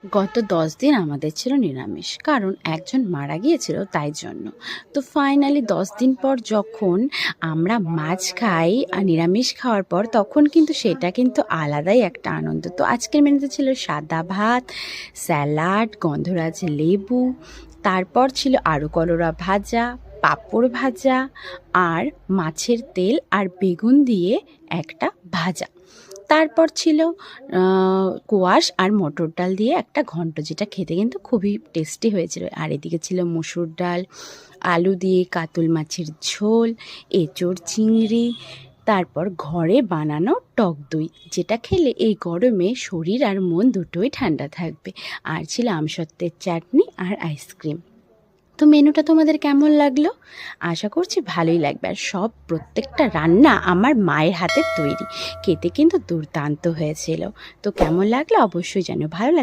গত ১০ দিন আমাদের ছিল নিরামিষ, কারণ একজন মারা গিয়েছিল তাই জন্য। তো ফাইনালি ১০ দিন পর যখন আমরা মাছ খাই আর নিরামিষ খাওয়ার পর, তখন কিন্তু সেটা কিন্তু আলাদাই একটা আনন্দ। তো আজকের মেনুতে ছিল সাদা ভাত, স্যালাড, গন্ধরাজ লেবু, তারপর ছিল আলু কলরা ভাজা, পাঁপড় ভাজা আর মাছের তেল আর বেগুন দিয়ে একটা ভাজা। তারপর ছিল কোয়াশ আর মটর ডাল দিয়ে একটা ঘন্ট, যেটা খেতে কিন্তু খুবই টেস্টি হয়েছিল। আর এদিকে ছিল মসুর ডাল, আলু দিয়ে কাতল মাছের ঝোল, এঁচোড় চিংড়ি, তারপর ঘরে বানানো টক দই, যেটা খেলে এই গরমে শরীর আর মন দুটোই ঠান্ডা থাকবে। আর ছিল আমসত্ত্বের চাটনি আর আইসক্রিম। তো মেনুটা তোমাদের কেমন লাগলো? আশা করছি ভালোই লাগবে। আর প্রত্যেকটা রান্না আমার মায়ের হাতের তৈরি, খেতে কিন্তু দুর্দান্ত হয়েছিল। তো কেমন লাগলো অবশ্যই জানিও। ভালো লাগলে